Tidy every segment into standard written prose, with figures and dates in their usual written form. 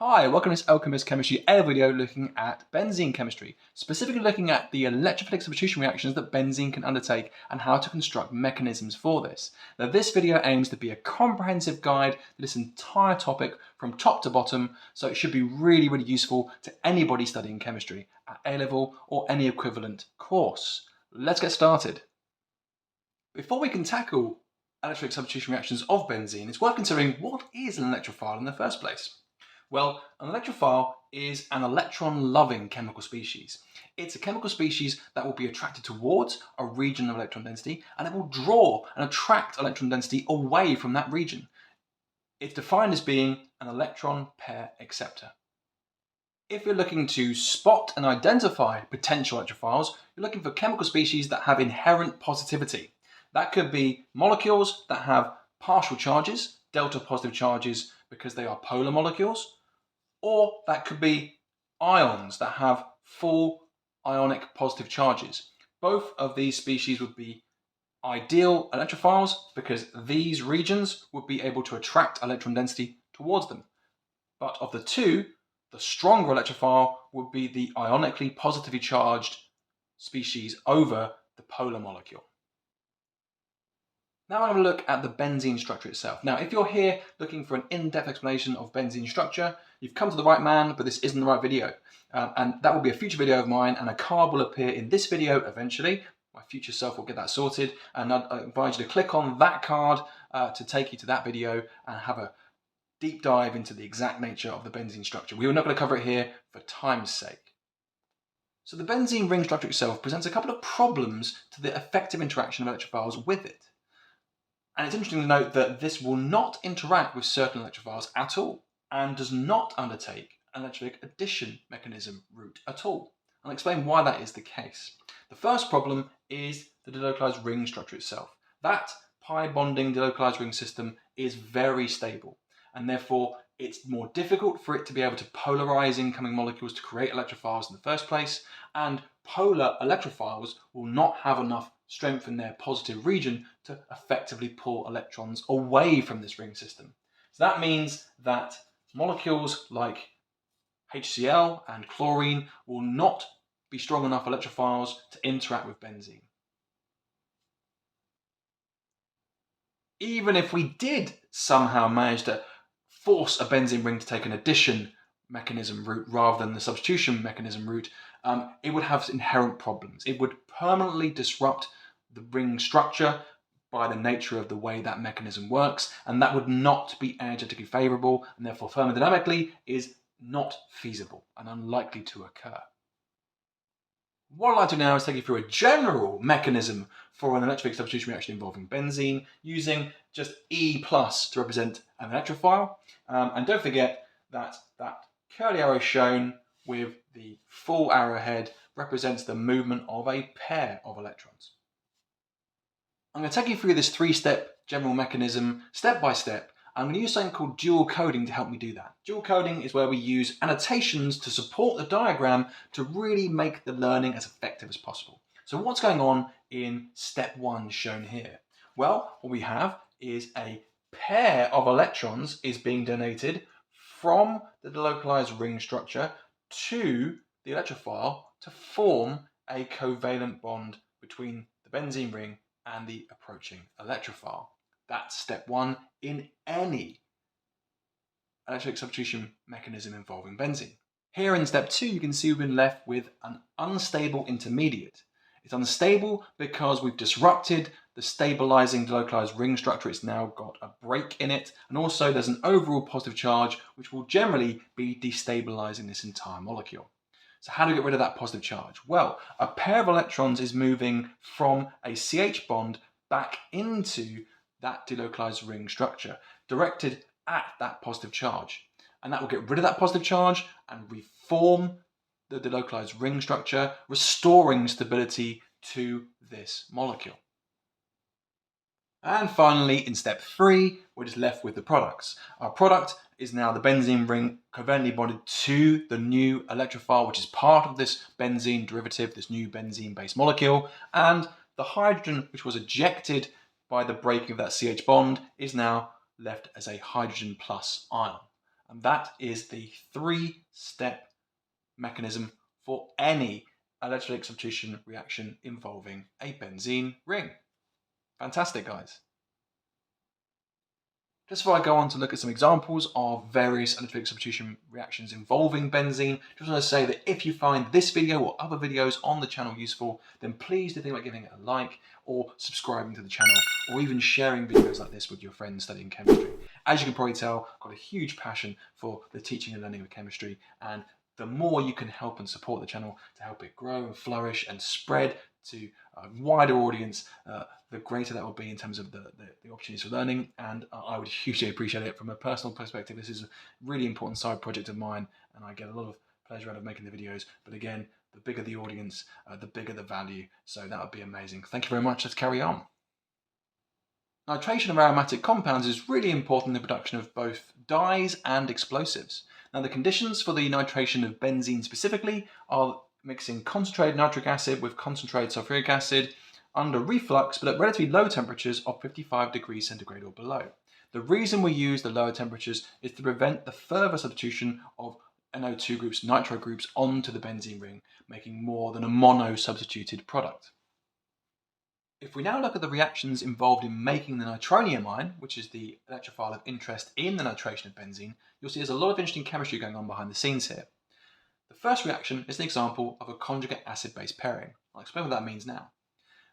Hi, welcome to this Elkchemist chemistry air video looking at benzene chemistry, specifically looking at the electrophilic substitution reactions that benzene can undertake and how to construct mechanisms for this. Now, this video aims to be a comprehensive guide to this entire topic from top to bottom, so it should be really useful to anybody studying chemistry at A-level or any equivalent course. Let's get started. Before we can tackle electrophilic substitution reactions of benzene, it's worth considering what is an electrophile in the first place. Well, an electrophile is an electron-loving chemical species. It's a chemical species that will be attracted towards a region of electron density, and it will draw and attract electron density away from that region. It's defined as being an electron pair acceptor. If you're looking to spot and identify potential electrophiles, you're looking for chemical species that have inherent positivity. That could be molecules that have partial charges, delta positive charges because they are polar molecules, or that could be ions that have full ionic positive charges. Both of these species would be ideal electrophiles because these regions would be able to attract electron density towards them. But of the two, the stronger electrophile would be the ionically positively charged species over the polar molecule. Now I'm going to look at the benzene structure itself. Now, if you're here looking for an in-depth explanation of benzene structure, you've come to the right man, but this isn't the right video. And that will be a future video of mine, and a card will appear in this video eventually. My future self will get that sorted, and I invite you to click on that card to take you to that video and have a deep dive into the exact nature of the benzene structure. We are not going to cover it here for time's sake. So the benzene ring structure itself presents a couple of problems to the effective interaction of electrophiles with it. And it's interesting to note that this will not interact with certain electrophiles at all, and does not undertake an electrophilic addition mechanism route at all. I'll explain why that is the case. The first problem is the delocalized ring structure itself. That pi bonding delocalized ring system is very stable, and therefore it's more difficult for it to be able to polarize incoming molecules to create electrophiles in the first place, and polar electrophiles will not have enough strength in their positive region to effectively pull electrons away from this ring system. So that means that molecules like HCl and chlorine will not be strong enough electrophiles to interact with benzene. Even if we did somehow manage to force a benzene ring to take an addition mechanism route rather than the substitution mechanism route, it would have inherent problems. It would permanently disrupt the ring structure by the nature of the way that mechanism works, and that would not be energetically favorable, and therefore thermodynamically is not feasible and unlikely to occur. What I'd like to do now is take you through a general mechanism for an electrophilic substitution reaction involving benzene, using just E+ to represent an electrophile. And don't forget that that curly arrow shown with the full arrowhead represents the movement of a pair of electrons. I'm going to take you through this three-step general mechanism step by step. I'm going to use something called dual coding to help me do that. Dual coding is where we use annotations to support the diagram to really make the learning as effective as possible. So what's going on in step 1 shown here? Well, what we have is a pair of electrons is being donated from the delocalized ring structure to the electrophile to form a covalent bond between the benzene ring and the approaching electrophile. That's step 1 in any electrophilic substitution mechanism involving benzene. Here in step 2, you can see we've been left with an unstable intermediate. It's unstable because we've disrupted the stabilizing delocalized ring structure. It's now got a break in it, and also there's an overall positive charge which will generally be destabilizing this entire molecule. So how do we get rid of that positive charge? Well, a pair of electrons is moving from a CH bond back into that delocalized ring structure, directed at that positive charge. And that will get rid of that positive charge and reform the delocalized ring structure, restoring stability to this molecule. And finally, in step 3, we're just left with the products. Our product is now the benzene ring covalently bonded to the new electrophile, which is part of this benzene derivative, this new benzene-based molecule, and the hydrogen which was ejected by the breaking of that CH bond is now left as a hydrogen plus ion. And that is the 3-step mechanism for any electrolytic substitution reaction involving a benzene ring. Fantastic, guys. Just before I go on to look at some examples of various electrolytic substitution reactions involving benzene, just want to say that if you find this video or other videos on the channel useful, then please do think about giving it a like or subscribing to the channel, or even sharing videos like this with your friends studying chemistry. As you can probably tell, I've got a huge passion for the teaching and learning of chemistry, and the more you can help and support the channel to help it grow and flourish and spread to a wider audience, the greater that will be in terms of the opportunities for learning, and I would hugely appreciate it. From a personal perspective, this is a really important side project of mine, and I get a lot of pleasure out of making the videos. But again, the bigger the audience, the bigger the value, so that would be amazing. Thank you very much. Let's carry on. Nitration of aromatic compounds is really important in the production of both dyes and explosives. Now, the conditions for the nitration of benzene specifically are mixing concentrated nitric acid with concentrated sulfuric acid under reflux, but at relatively low temperatures of 55 degrees centigrade or below. The reason we use the lower temperatures is to prevent the further substitution of NO2 groups, nitro groups onto the benzene ring, making more than a mono-substituted product. If we now look at the reactions involved in making the nitronium ion, which is the electrophile of interest in the nitration of benzene, you'll see there's a lot of interesting chemistry going on behind the scenes here. The first reaction is an example of a conjugate acid-base pairing. I'll explain what that means now.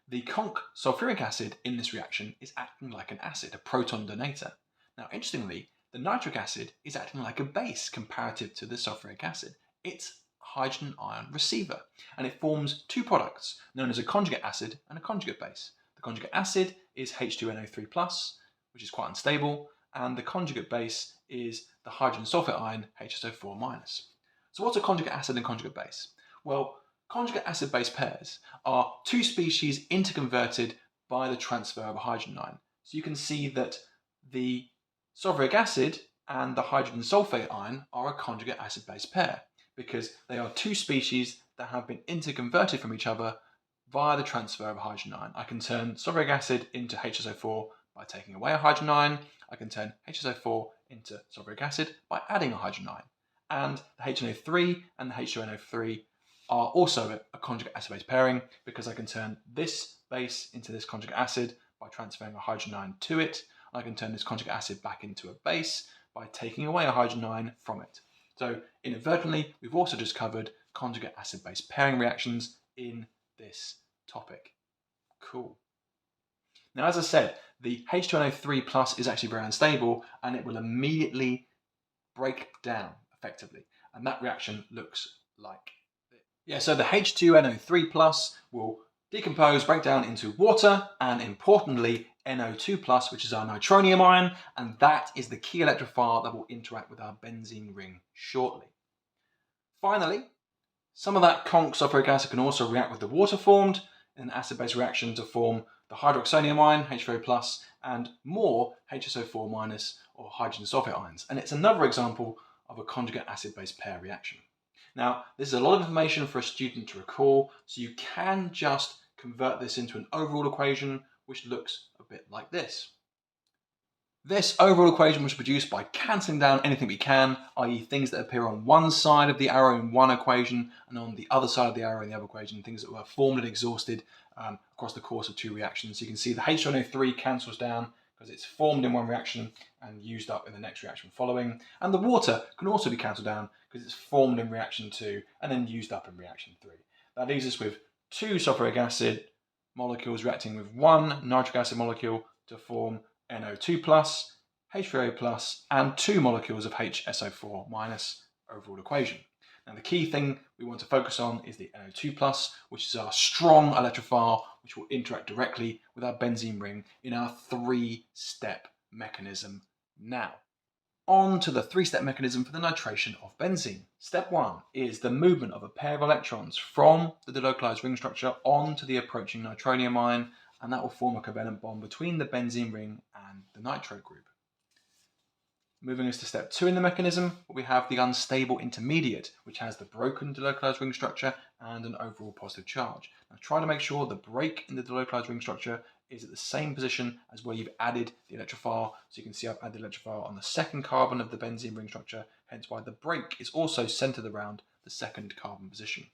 The conc sulfuric acid in this reaction is acting like an acid, a proton donator. Now, interestingly, the nitric acid is acting like a base comparative to the sulfuric acid. It's a hydrogen ion receiver, and it forms two products known as a conjugate acid and a conjugate base. The conjugate acid is H2NO3+, which is quite unstable, and the conjugate base is the hydrogen sulfate ion HSO4-. So what's a conjugate acid and conjugate base? Well, conjugate acid-base pairs are two species interconverted by the transfer of a hydrogen ion. So you can see that the sulfuric acid and the hydrogen sulfate ion are a conjugate acid-base pair because they are two species that have been interconverted from each other via the transfer of a hydrogen ion. I can turn sulfuric acid into HSO4 by taking away a hydrogen ion. I can turn HSO4 into sulfuric acid by adding a hydrogen ion. And the HNO3 and the H2NO3 are also a conjugate acid-base pairing because I can turn this base into this conjugate acid by transferring a hydrogen ion to it. I can turn this conjugate acid back into a base by taking away a hydrogen ion from it. So inadvertently, we've also just covered conjugate acid-base pairing reactions in this topic. Cool. Now, as I said, the H2NO3+ is actually very unstable and it will immediately break down effectively. And that reaction looks like this. So the H2NO3+ will decompose, break down into water, and importantly, NO2+, which is our nitronium ion, and that is the key electrophile that will interact with our benzene ring shortly. Finally, some of that conc sulfuric acid can also react with the water formed in an acid-base reaction to form the hydroxonium ion, H2O+, and more HSO4- or hydrogen sulfate ions. And it's another example of a conjugate acid-base pair reaction. Now, this is a lot of information for a student to recall, so you can just convert this into an overall equation, which looks a bit like this. This overall equation was produced by cancelling down anything we can, i.e. things that appear on one side of the arrow in one equation and on the other side of the arrow in the other equation, things that were formed and exhausted across the course of two reactions. So you can see the H2NO3 cancels down because it's formed in one reaction and used up in the next reaction following. And the water can also be cancelled down because it's formed in reaction 2 and then used up in reaction 3. That leaves us with two sulfuric acid molecules reacting with one nitric acid molecule to form NO2+, H3O+, and two molecules of HSO4- overall equation. Now the key thing we want to focus on is the NO2+, which is our strong electrophile, which will interact directly with our benzene ring in our three-step mechanism now. On to the three-step mechanism for the nitration of benzene. Step 1 is the movement of a pair of electrons from the delocalized ring structure onto the approaching nitronium ion, and that will form a covalent bond between the benzene ring and the nitro group. Moving us to step 2 in the mechanism, we have the unstable intermediate, which has the broken delocalized ring structure and an overall positive charge. Now try to make sure the break in the delocalized ring structure is at the same position as where you've added the electrophile. So you can see I've added the electrophile on the second carbon of the benzene ring structure, hence why the break is also centered around the second carbon position.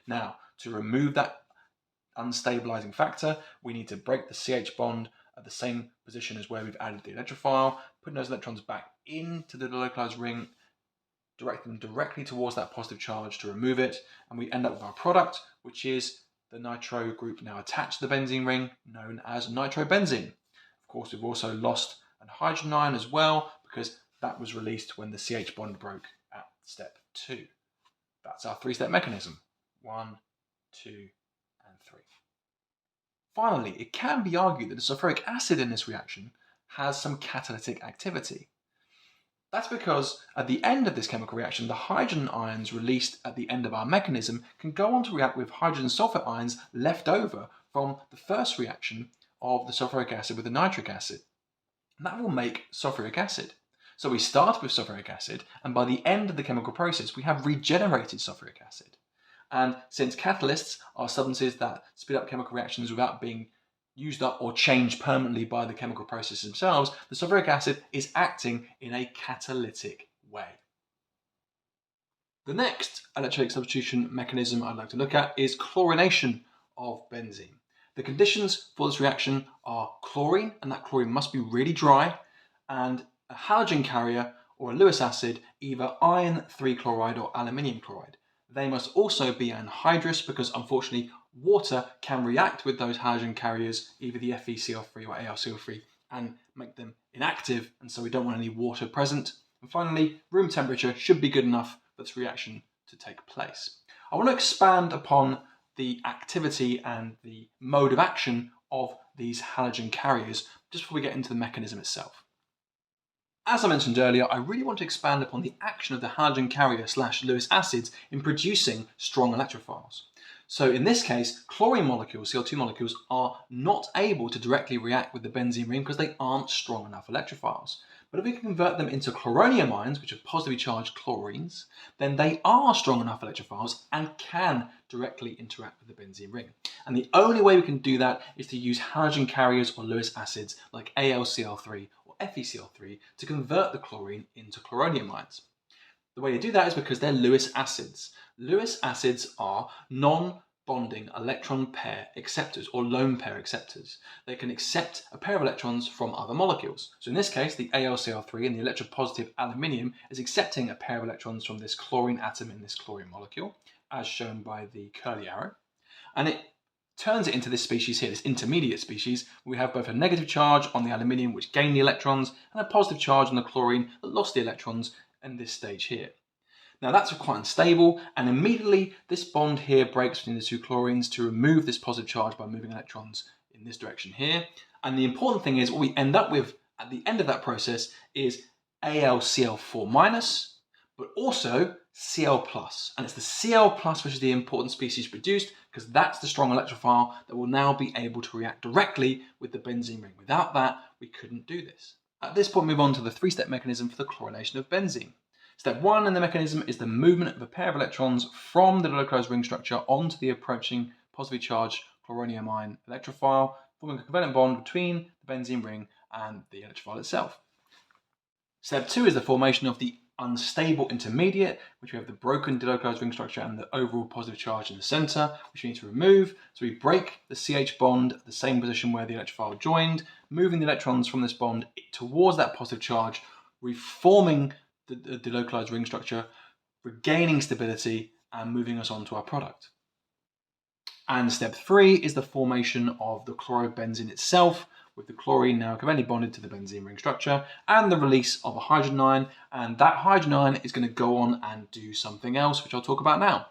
Now, to remove that unstabilizing factor, we need to break the CH bond at the same position as where we've added the electrophile, putting those electrons back into the delocalized ring, direct them directly towards that positive charge to remove it, and we end up with our product, which is the nitro group now attached to the benzene ring, known as nitrobenzene. Of course, we've also lost a hydrogen ion as well, because that was released when the CH bond broke at step 2. That's our 3-step mechanism. 1, 2, and 3. Finally, it can be argued that the sulfuric acid in this reaction has some catalytic activity. That's because at the end of this chemical reaction, the hydrogen ions released at the end of our mechanism can go on to react with hydrogen sulfate ions left over from the first reaction of the sulfuric acid with the nitric acid. And that will make sulfuric acid. So we start with sulfuric acid, and by the end of the chemical process, we have regenerated sulfuric acid. And since catalysts are substances that speed up chemical reactions without being used up or changed permanently by the chemical processes themselves, the sulfuric acid is acting in a catalytic way. The next electrophilic substitution mechanism I'd like to look at is chlorination of benzene. The conditions for this reaction are chlorine, and that chlorine must be really dry, and a halogen carrier or a Lewis acid, either iron 3 chloride or aluminium chloride. They must also be anhydrous because unfortunately water can react with those halogen carriers, either the FeCl3 or AlCl3, and make them inactive, and so we don't want any water present. And finally, room temperature should be good enough for this reaction to take place. I want to expand upon the activity and the mode of action of these halogen carriers just before we get into the mechanism itself. As I mentioned earlier, I really want to expand upon the action of the halogen carrier / Lewis acids in producing strong electrophiles. So in this case, chlorine molecules, Cl2 molecules, are not able to directly react with the benzene ring because they aren't strong enough electrophiles. But if we can convert them into chloronium ions, which are positively charged chlorines, then they are strong enough electrophiles and can directly interact with the benzene ring. And the only way we can do that is to use halogen carriers or Lewis acids like AlCl3 or FeCl3 to convert the chlorine into chloronium ions. The way to do that is because they're Lewis acids. Lewis acids are non-bonding electron pair acceptors or lone pair acceptors. They can accept a pair of electrons from other molecules. So in this case, the AlCl3 and the electropositive aluminium is accepting a pair of electrons from this chlorine atom in this chlorine molecule, as shown by the curly arrow. And it turns it into this species here, this intermediate species. We have both a negative charge on the aluminium, which gained the electrons, and a positive charge on the chlorine that lost the electrons in this stage here. Now that's quite unstable, and immediately this bond here breaks between the two chlorines to remove this positive charge by moving electrons in this direction here. And the important thing is what we end up with at the end of that process is AlCl4-, but also Cl+. And it's the Cl+ which is the important species produced because that's the strong electrophile that will now be able to react directly with the benzene ring. Without that, we couldn't do this. At this point, move on to the 3-step mechanism for the chlorination of benzene. Step 1 in the mechanism is the movement of a pair of electrons from the delocalized ring structure onto the approaching positively charged chloronium ion electrophile, forming a covalent bond between the benzene ring and the electrophile itself. Step 2 is the formation of the unstable intermediate, which we have the broken delocalized ring structure and the overall positive charge in the center, which we need to remove. So we break the CH bond at the same position where the electrophile joined, moving the electrons from this bond towards that positive charge, reforming the delocalized ring structure, regaining stability, and moving us on to our product. And step 3 is the formation of the chlorobenzene itself, with the chlorine now covalently bonded to the benzene ring structure, and the release of a hydrogen ion, and that hydrogen ion is going to go on and do something else, which I'll talk about now.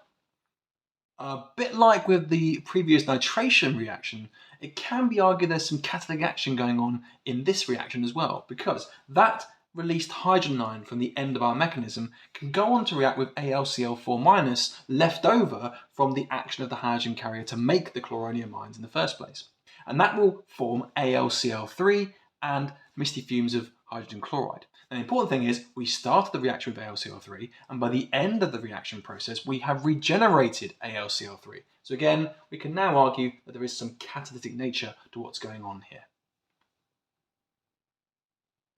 A bit like with the previous nitration reaction, it can be argued there's some catalytic action going on in this reaction as well, because that released hydrogen ion from the end of our mechanism can go on to react with AlCl4- left over from the action of the halogen carrier to make the chloronium ions in the first place. And that will form AlCl3 and misty fumes of hydrogen chloride. And the important thing is we started the reaction with AlCl3, and by the end of the reaction process we have regenerated AlCl3. So again, we can now argue that there is some catalytic nature to what's going on here.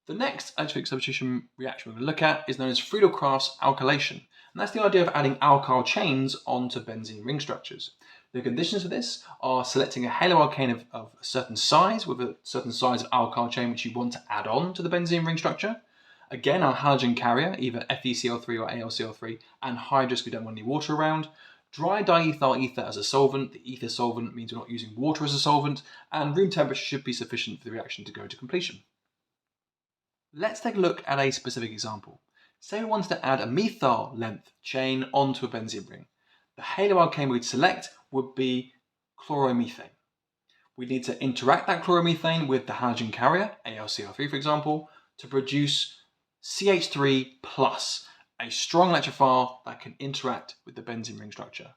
The next electrophilic substitution reaction we're going to look at is known as Friedel-Crafts Alkylation, and that's the idea of adding alkyl chains onto benzene ring structures. The conditions for this are selecting a haloalkane of a certain size with a certain size of alkyl chain which you want to add on to the benzene ring structure. Again, our halogen carrier, either FeCl3 or AlCl3, and hydrous, we don't want any water around. Dry diethyl ether as a solvent. The ether solvent means we're not using water as a solvent, and room temperature should be sufficient for the reaction to go to completion. Let's take a look at a specific example. Say we wanted to add a methyl length chain onto a benzene ring. The haloalkane we'd select would be chloromethane. We need to interact that chloromethane with the halogen carrier, AlCl3 for example, to produce CH3 plus, a strong electrophile that can interact with the benzene ring structure.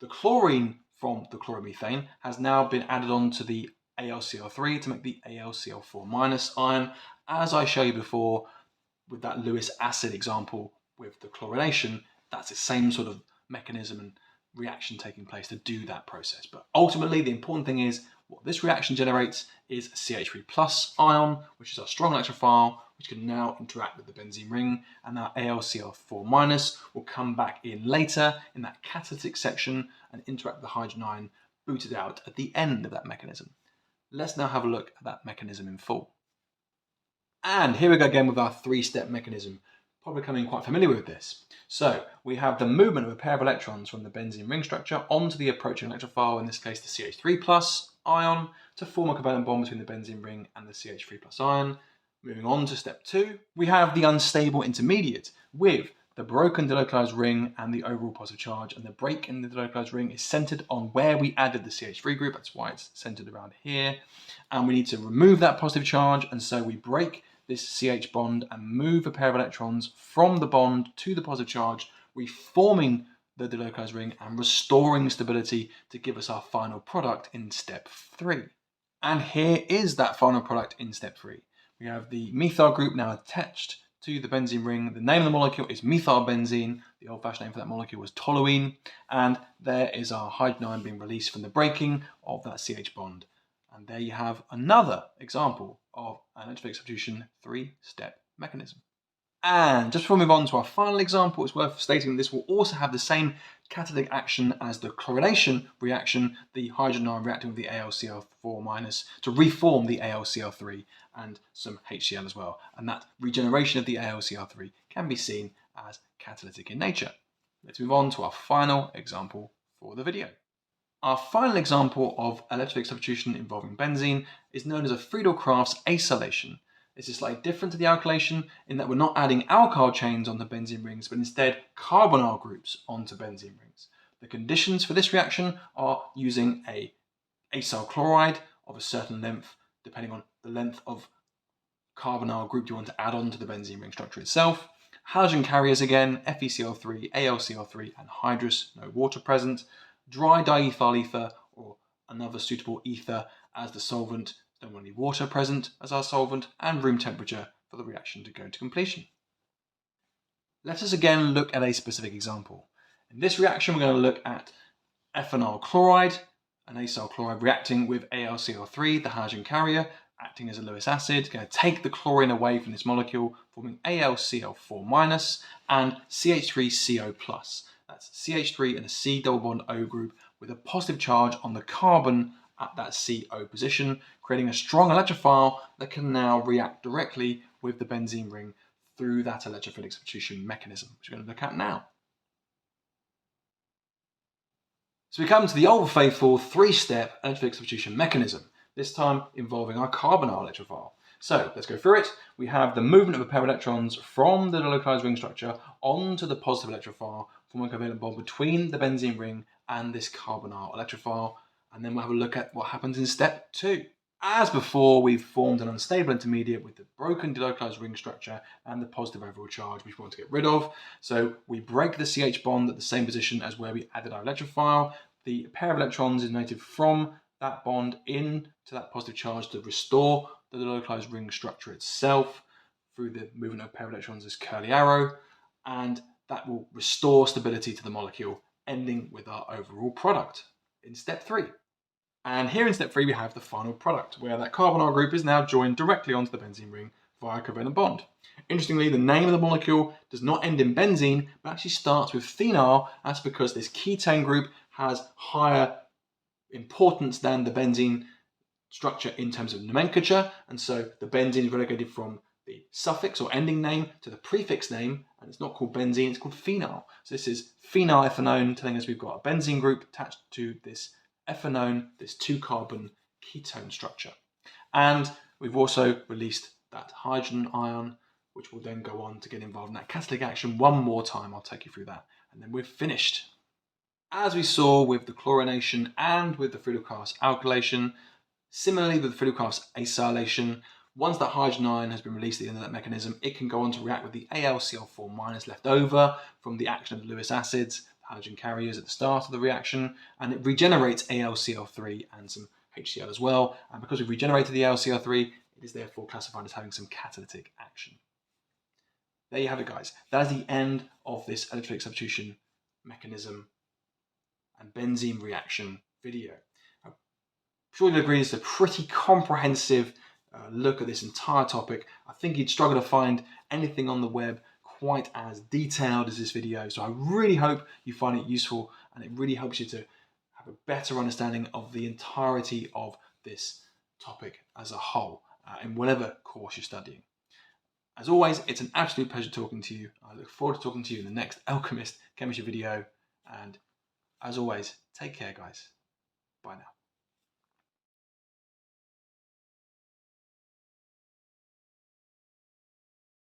The chlorine from the chloromethane has now been added on to the AlCl3 to make the AlCl4- ion, as I showed you before with that Lewis acid example with the chlorination. That's the same sort of mechanism and reaction taking place to do that process. But ultimately, the important thing is what this reaction generates is a CH3 plus ion, which is our strong electrophile, which can now interact with the benzene ring, and our AlCl4- will come back in later in that catalytic section and interact with the hydrogen ion booted out at the end of that mechanism. Let's now have a look at that mechanism in full. And here we go again with our three-step mechanism. Probably becoming quite familiar with this. So we have the movement of a pair of electrons from the benzene ring structure onto the approaching electrophile, in this case the CH3 plus ion, to form a covalent bond between the benzene ring and the CH3 plus ion. Moving on to step 2, we have the unstable intermediate with the broken delocalized ring and the overall positive charge, and the break in the delocalized ring is centered on where we added the CH3 group. That's why it's centered around here, and we need to remove that positive charge, and so we break this CH bond and move a pair of electrons from the bond to the positive charge, reforming the delocalized ring and restoring stability to give us our final product in step 3. And here is that final product in step 3. We have the methyl group now attached to the benzene ring. The name of the molecule is methylbenzene. The old-fashioned name for that molecule was toluene. And there is our hydrogen ion being released from the breaking of that CH bond. And there you have another example of an electrophilic substitution 3-step mechanism. And just before we move on to our final example, it's worth stating that this will also have the same catalytic action as the chlorination reaction, the hydrogen ion reacting with the AlCl4- to reform the AlCl3 and some HCl as well. And that regeneration of the AlCl3 can be seen as catalytic in nature. Let's move on to our final example for the video. Our final example of electrophilic substitution involving benzene is known as a Friedel-Crafts Acylation. This is slightly different to the alkylation in that we're not adding alkyl chains onto benzene rings, but instead carbonyl groups onto benzene rings. The conditions for this reaction are using a acyl chloride of a certain length, depending on the length of carbonyl group you want to add on to the benzene ring structure itself. Halogen carriers again, FeCl3, AlCl3, and hydrous, no water present. Dry diethyl ether or another suitable ether as the solvent, don't want any water present as our solvent, and room temperature for the reaction to go to completion. Let us again look at a specific example. In this reaction we're going to look at ethanol chloride, an acyl chloride reacting with AlCl3, the halogen carrier, acting as a Lewis acid, going to take the chlorine away from this molecule, forming AlCl4- and CH3CO+. That's CH3 and a C double bond O group with a positive charge on the carbon at that CO position, creating a strong electrophile that can now react directly with the benzene ring through that electrophilic substitution mechanism, which we're going to look at now. So we come to the old faithful 3-step electrophilic substitution mechanism, this time involving our carbonyl electrophile. So let's go through it. We have the movement of a pair of electrons from the delocalized ring structure onto the positive electrophile, forming a covalent bond between the benzene ring and this carbonyl electrophile. And then we'll have a look at what happens in step 2. As before, we've formed an unstable intermediate with the broken delocalized ring structure and the positive overall charge, which we want to get rid of. So we break the CH bond at the same position as where we added our electrophile. The pair of electrons is donated from that bond into that positive charge to restore the delocalized ring structure itself through the movement of a pair of electrons, this curly arrow, and that will restore stability to the molecule, ending with our overall product in step 3. And here in step 3 we have the final product, where that carbonyl group is now joined directly onto the benzene ring, via covalent bond. Interestingly, the name of the molecule does not end in benzene, but actually starts with phenol. That's because this ketone group has higher importance than the benzene structure in terms of nomenclature, and so the benzene is relegated from the suffix or ending name to the prefix name, and it's not called benzene, it's called phenol. So this is phenylethanone telling us we've got a benzene group attached to this ethanone, this 2-carbon ketone structure. And we've also released that hydrogen ion, which will then go on to get involved in that catalytic action one more time. I'll take you through that, and then we're finished. As we saw with the chlorination and with the Friedel-Crafts Alkylation, similarly with the Friedel-Crafts Acylation, once that hydrogen ion has been released at the end of that mechanism, it can go on to react with the AlCl4- left over from the action of the Lewis acids, the hydrogen carriers at the start of the reaction, and it regenerates AlCl3 and some HCl as well. And because we've regenerated the AlCl3, it is therefore classified as having some catalytic action. There you have it, guys. That is the end of this electrophilic substitution mechanism and benzene reaction video. I'm sure you'll agree it's a pretty comprehensive look at this entire topic. I think you'd struggle to find anything on the web quite as detailed as this video, so I really hope you find it useful and it really helps you to have a better understanding of the entirety of this topic as a whole in whatever course you're studying. As always, it's an absolute pleasure talking to you. I look forward to talking to you in the next Elkchemist chemistry video, and as always, take care, guys. Bye now.